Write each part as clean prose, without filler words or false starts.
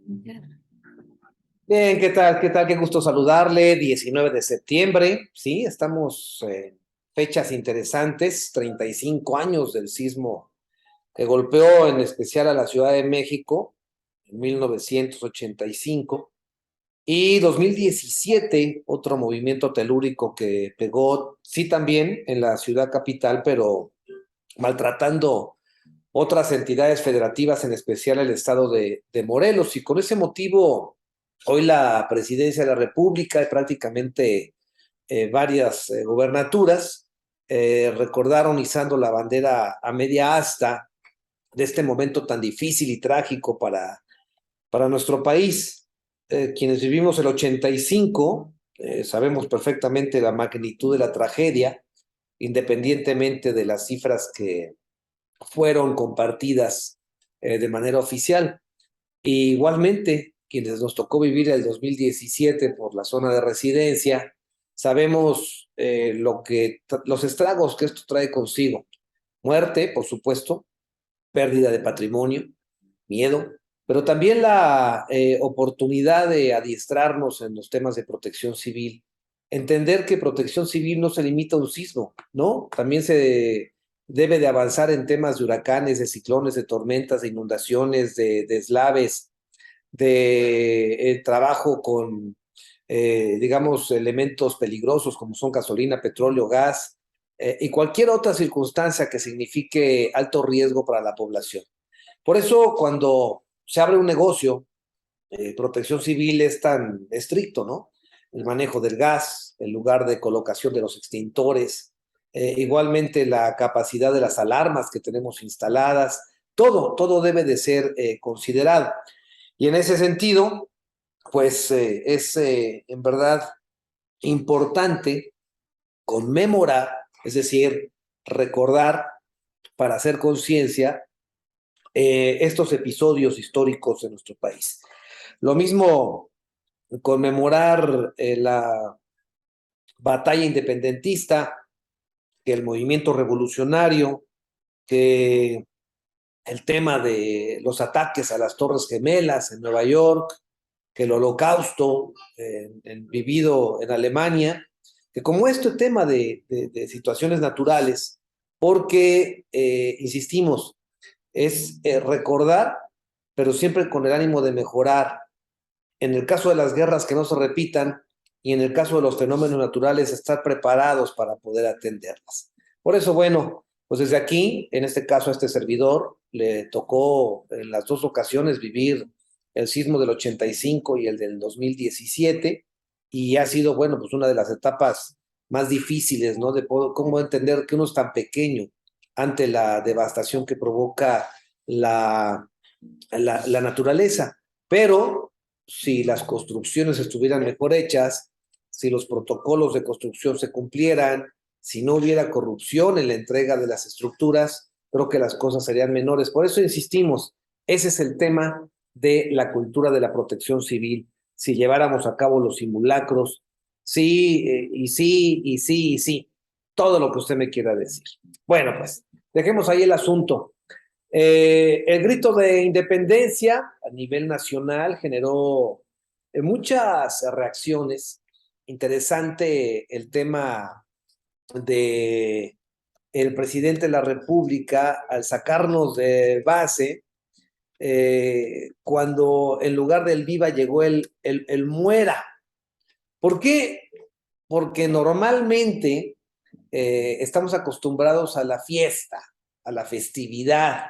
Bien, ¿qué tal? ¿Qué tal? Qué gusto saludarle. 19 de septiembre, sí, estamos en fechas interesantes, 35 años del sismo que golpeó en especial a la Ciudad de México en 1985 y 2017, otro movimiento telúrico que pegó, sí, también en la ciudad capital, pero maltratando otras entidades federativas, en especial el estado de Morelos. Y con ese motivo, hoy la presidencia de la República y prácticamente varias gobernaturas recordaron izando la bandera a media asta de este momento tan difícil y trágico para nuestro país. Quienes vivimos el 85, sabemos perfectamente la magnitud de la tragedia, independientemente de las cifras que fueron compartidas de manera oficial. Y igualmente, quienes nos tocó vivir el 2017 por la zona de residencia, sabemos los estragos que esto trae consigo. Muerte, por supuesto, pérdida de patrimonio, miedo, pero también la oportunidad de adiestrarnos en los temas de protección civil. Entender que protección civil no se limita a un sismo, ¿no? También se debe de avanzar en temas de huracanes, de ciclones, de tormentas, de inundaciones, de deslaves, de trabajo con, digamos, elementos peligrosos como son gasolina, petróleo, gas, y cualquier otra circunstancia que signifique alto riesgo para la población. Por eso, cuando se abre un negocio, protección civil es tan estricto, ¿no? El manejo del gas, el lugar de colocación de los extintores, igualmente la capacidad de las alarmas que tenemos instaladas, todo debe de ser considerado. Y en ese sentido, pues es en verdad importante conmemorar, es decir, recordar para hacer conciencia estos episodios históricos en nuestro país. Lo mismo conmemorar la batalla independentista, que el movimiento revolucionario, que el tema de los ataques a las Torres Gemelas en Nueva York, que el holocausto vivido en Alemania, que como este tema de situaciones naturales, porque, insistimos, es recordar, pero siempre con el ánimo de mejorar. En el caso de las guerras, que no se repitan, y en el caso de los fenómenos naturales, estar preparados para poder atenderlas. Por eso, bueno, pues desde aquí, en este caso a este servidor, le tocó en las dos ocasiones vivir el sismo del 85 y el del 2017, y ha sido, bueno, pues una de las etapas más difíciles, ¿no? De cómo entender que uno es tan pequeño ante la devastación que provoca la naturaleza. Pero si las construcciones estuvieran mejor hechas, si los protocolos de construcción se cumplieran, si no hubiera corrupción en la entrega de las estructuras, creo que las cosas serían menores. Por eso insistimos, ese es el tema de la cultura de la protección civil. Si lleváramos a cabo los simulacros, sí, y sí, y sí, y sí, todo lo que usted me quiera decir. Bueno, pues dejemos ahí el asunto. El grito de independencia a nivel nacional generó muchas reacciones. Interesante el tema de el presidente de la República al sacarnos de base, cuando en lugar del viva llegó el muera. ¿Por qué? Porque normalmente estamos acostumbrados a la fiesta, a la festividad,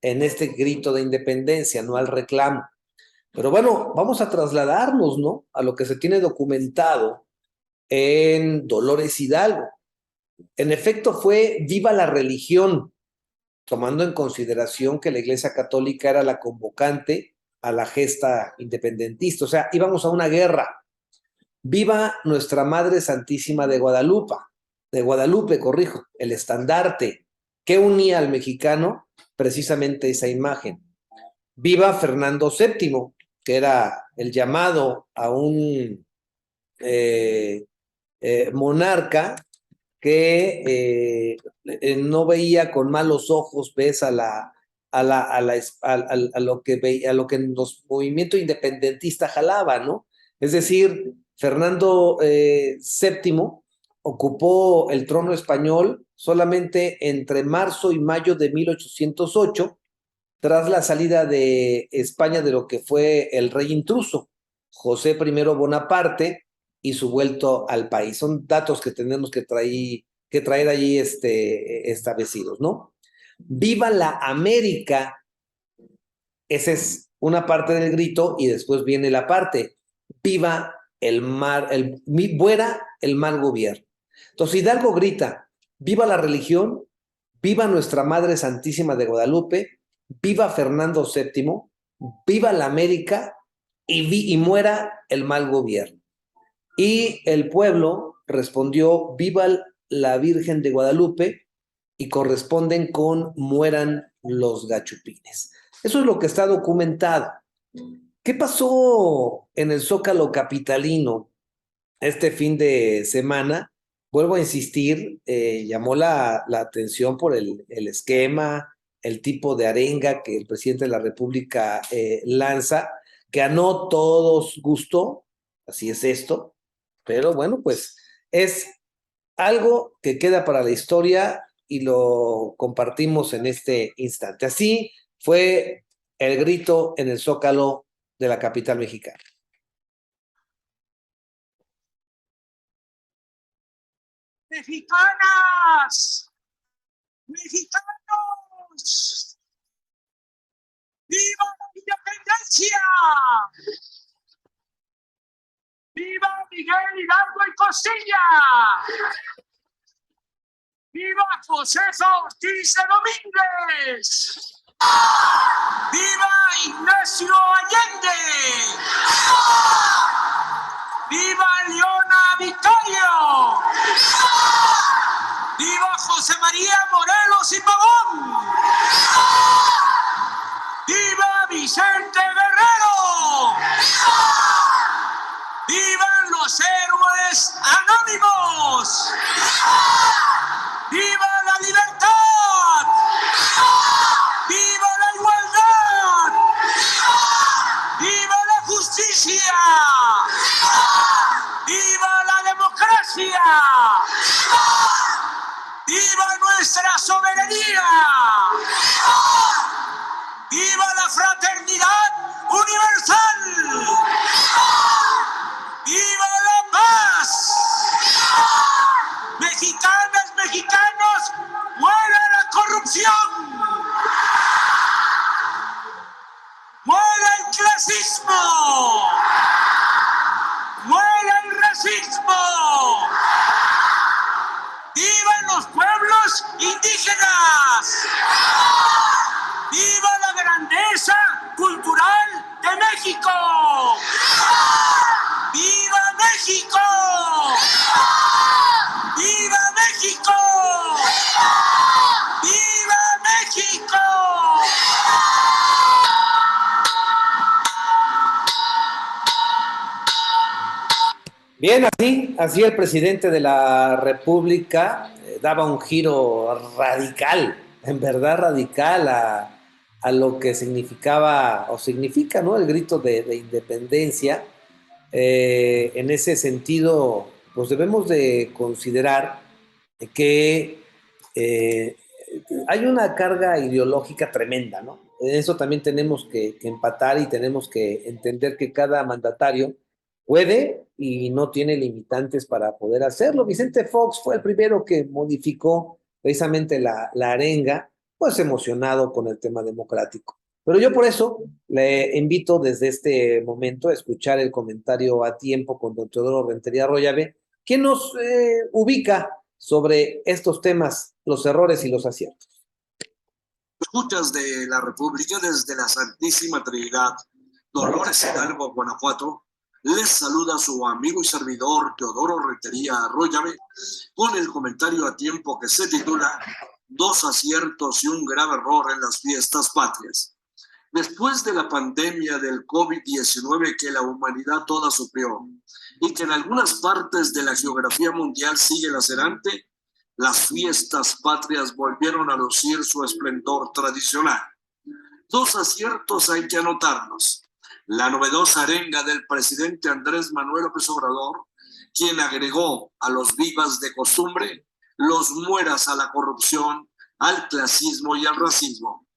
en este grito de independencia, no al reclamo. Pero bueno, vamos a trasladarnos, ¿no? A lo que se tiene documentado en Dolores Hidalgo. En efecto, fue viva la religión, tomando en consideración que la Iglesia Católica era la convocante a la gesta independentista. O sea, íbamos a una guerra. Viva nuestra Madre Santísima de Guadalupe, corrijo, el estandarte que unía al mexicano, precisamente esa imagen. Viva Fernando VII, que era el llamado a un monarca que no veía con malos ojos, ves, a a lo que los movimientos independentistas jalaba, ¿no? Es decir, Fernando VII ocupó el trono español solamente entre marzo y mayo de 1808, tras la salida de España de lo que fue el rey intruso, José I Bonaparte, y su vuelto al país. Son datos que tenemos que traer allí establecidos, ¿no? Viva la América, esa es una parte del grito, y después viene la parte, viva el mar, muera el mal gobierno. Entonces Hidalgo grita, viva la religión, viva nuestra Madre Santísima de Guadalupe, viva Fernando VII, viva la América y muera el mal gobierno. Y el pueblo respondió, viva la Virgen de Guadalupe, y corresponden con mueran los gachupines. Eso es lo que está documentado. ¿Qué pasó en el Zócalo capitalino este fin de semana? Vuelvo a insistir, llamó la atención por el esquema, el tipo de arenga que el presidente de la República lanza, que a no todos gustó, así es esto, pero bueno, pues es algo que queda para la historia y lo compartimos en este instante. Así fue el grito en el Zócalo de la capital mexicana. Mexicanas, mexicanos, ¡viva la independencia! ¡Viva Miguel Hidalgo y Costilla! ¡Viva Josefa Ortiz de Domínguez! ¡Viva Ignacio Allende! ¡Viva Leona Vicario! ¡Viva José María Morelos y Pavón! ¡Viva Vicente Guerrero! ¡Vivan los héroes anónimos! ¡Viva la libertad! ¡Viva la igualdad! ¡Viva la justicia! ¡Viva la democracia! ¡Viva nuestra soberanía! ¡Viva la fraternidad universal! ¡Viva la paz! Mexicanas, mexicanos, ¡muera la corrupción! ¡Muera el clasismo! ¡Muera el racismo! ¡Vivan los pueblos indígenas! ¡Viva la grandeza cultural de México! ¡Viva México! ¡Viva México! ¡Viva México! Bien, así el presidente de la República daba un giro radical, en verdad radical, a lo que significaba o significa, ¿no? El grito de independencia. En ese sentido, pues debemos de considerar que hay una carga ideológica tremenda, ¿no? En eso también tenemos que empatar, y tenemos que entender que cada mandatario puede y no tiene limitantes para poder hacerlo. Vicente Fox fue el primero que modificó precisamente la arenga, pues emocionado con el tema democrático. Pero yo por eso le invito desde este momento a escuchar el comentario a tiempo con don Teodoro Rentería Royave, quien nos ubica sobre estos temas, los errores y los aciertos. Escuchas de la República desde la Santísima Trinidad, Dolores Hidalgo, Guanajuato. Les saluda su amigo y servidor Teodoro Rentería Arroyave con el comentario a tiempo que se titula Dos aciertos y un grave error en las fiestas patrias. Después de la pandemia del COVID-19 que la humanidad toda sufrió y que en algunas partes de la geografía mundial sigue lacerante, las fiestas patrias volvieron a lucir su esplendor tradicional. Dos aciertos hay que anotarlos. La novedosa arenga del presidente Andrés Manuel López Obrador, quien agregó a los vivas de costumbre los mueras a la corrupción, al clasismo y al racismo.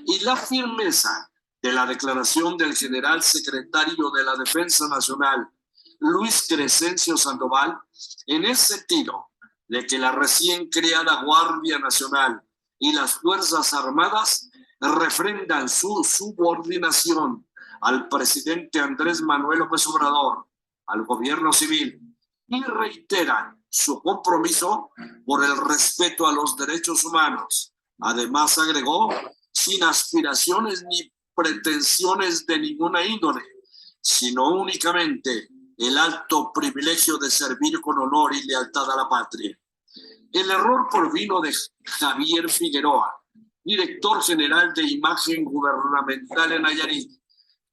Y la firmeza de la declaración del general secretario de la Defensa Nacional, Luis Crescencio Sandoval, en el sentido de que la recién creada Guardia Nacional y las Fuerzas Armadas refrendan su subordinación al presidente Andrés Manuel López Obrador, al gobierno civil, y reiteran su compromiso por el respeto a los derechos humanos. Además, agregó, sin aspiraciones ni pretensiones de ninguna índole, sino únicamente el alto privilegio de servir con honor y lealtad a la patria. El error provino de Javier Figueroa, director general de Imagen Gubernamental en Nayarit,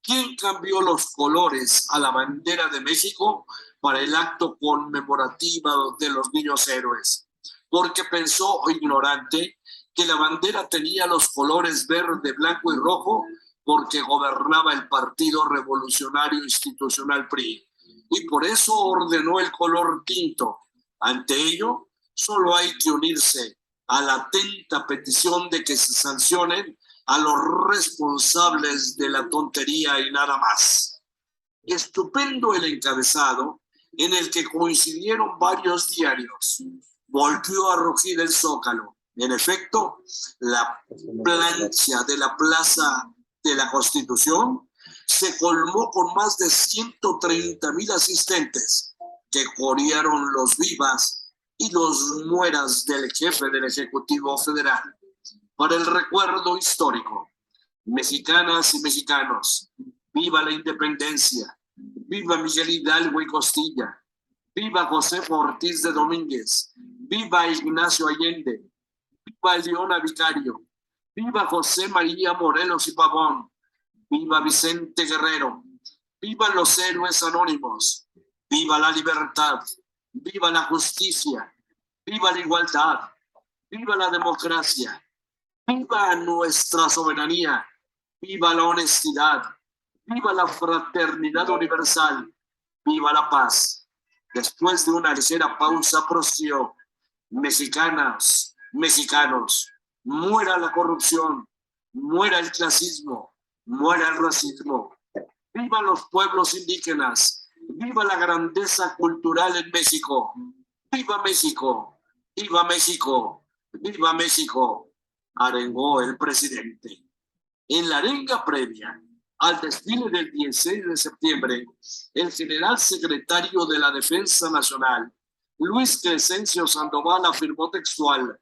quien cambió los colores a la bandera de México para el acto conmemorativo de los niños héroes, porque pensó, ignorante, que la bandera tenía los colores verde, blanco y rojo porque gobernaba el Partido Revolucionario Institucional PRI, y por eso ordenó el color tinto. Ante ello, solo hay que unirse a la atenta petición de que se sancionen a los responsables de la tontería y nada más. Estupendo el encabezado en el que coincidieron varios diarios. Volvió a rugir el Zócalo. En efecto, la plancha de la Plaza de la Constitución se colmó con más de 130,000 asistentes que corearon los vivas y los mueras del jefe del Ejecutivo Federal. Para el recuerdo histórico, mexicanas y mexicanos, viva la independencia, viva Miguel Hidalgo y Costilla, viva José Ortiz de Domínguez, viva Ignacio Allende, viva Leona Vicario, viva José María Morelos y Pavón, viva Vicente Guerrero, viva los héroes anónimos, viva la libertad, viva la justicia, viva la igualdad, viva la democracia, viva nuestra soberanía, viva la honestidad, viva la fraternidad universal, viva la paz. Después de una ligera pausa prosiguió: mexicanas, mexicanos, muera la corrupción, muera el clasismo, muera el racismo, viva los pueblos indígenas, viva la grandeza cultural en México, viva México, viva México, viva México, arengó el presidente. En la arenga previa al desfile del 16 de septiembre, el general secretario de la Defensa Nacional, Luis Crescencio Sandoval, afirmó textual: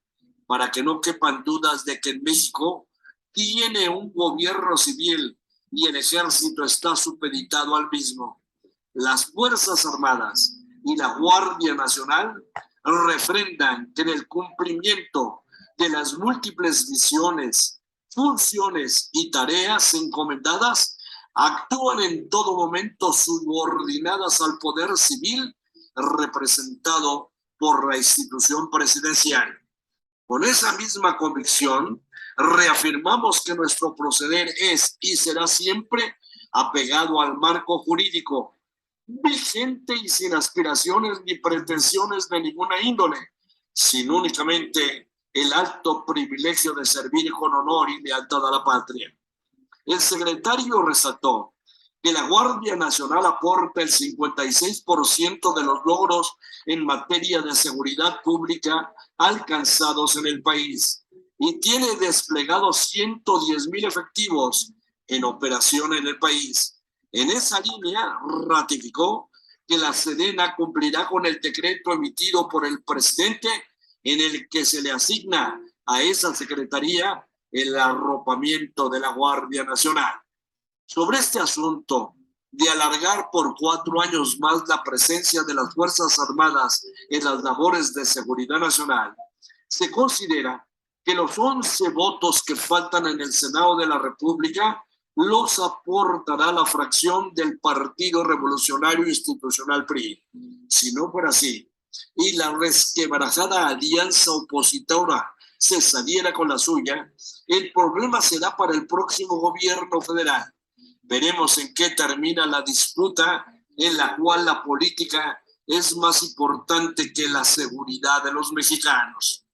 para que no quepan dudas de que en México tiene un gobierno civil y el ejército está supeditado al mismo. Las Fuerzas Armadas y la Guardia Nacional refrendan que en el cumplimiento de las múltiples visiones, funciones y tareas encomendadas, actúan en todo momento subordinadas al poder civil representado por la institución presidencial. Con esa misma convicción, reafirmamos que nuestro proceder es y será siempre apegado al marco jurídico vigente y sin aspiraciones ni pretensiones de ninguna índole, sino únicamente el alto privilegio de servir con honor y lealtad a la patria. El secretario resaltó que la Guardia Nacional aporta el 56% de los logros en materia de seguridad pública alcanzados en el país y tiene desplegados 110,000 efectivos en operación en el país. En esa línea, ratificó que la Sedena cumplirá con el decreto emitido por el presidente en el que se le asigna a esa secretaría el arropamiento de la Guardia Nacional. Sobre este asunto de alargar por 4 años más la presencia de las Fuerzas Armadas en las labores de seguridad nacional, se considera que los 11 votos que faltan en el Senado de la República los aportará la fracción del Partido Revolucionario Institucional PRI. Si no fuera así, y la resquebrajada alianza opositora se saliera con la suya, el problema será para el próximo gobierno federal. Veremos en qué termina la disputa en la cual la política es más importante que la seguridad de los mexicanos.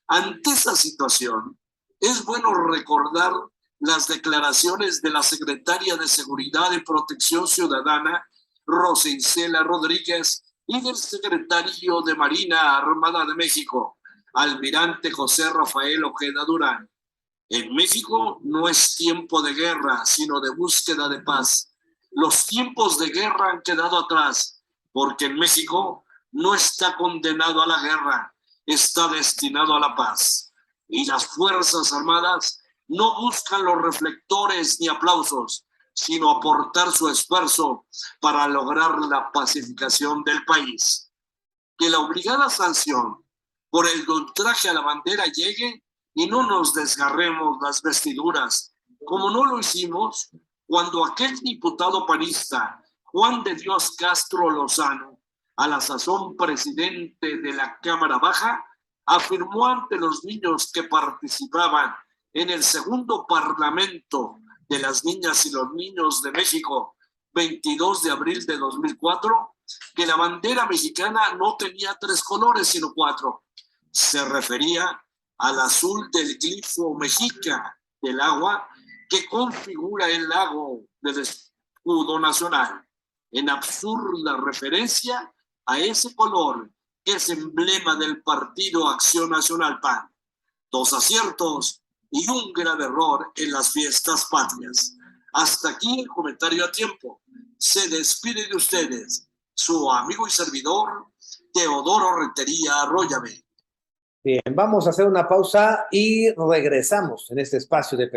Ante esa situación, es bueno recordar las declaraciones de la secretaria de Seguridad y Protección Ciudadana, Rosa Isela Rodríguez, y del secretario de Marina Armada de México, almirante José Rafael Ojeda Durán. En México no es tiempo de guerra, sino de búsqueda de paz. Los tiempos de guerra han quedado atrás, porque en México no está condenado a la guerra, está destinado a la paz. Y las Fuerzas Armadas no buscan los reflectores ni aplausos, sino aportar su esfuerzo para lograr la pacificación del país. Que la obligada sanción por el ultraje a la bandera llegue y no nos desgarremos las vestiduras, como no lo hicimos cuando aquel diputado panista, Juan de Dios Castro Lozano, a la sazón presidente de la Cámara Baja, afirmó ante los niños que participaban en el segundo Parlamento de las Niñas y los Niños de México, 22 de abril de 2004, que la bandera mexicana no tenía 3 colores, sino 4. Se refería al azul del glifo mexica del agua que configura el lago del escudo nacional, en absurda referencia a ese color que es emblema del Partido Acción Nacional PAN. 2 aciertos y un grave error en las fiestas patrias. Hasta aquí el comentario a tiempo. Se despide de ustedes su amigo y servidor, Teodoro Rentería Arroyave. Bien, vamos a hacer una pausa y regresamos en este espacio de periodismo.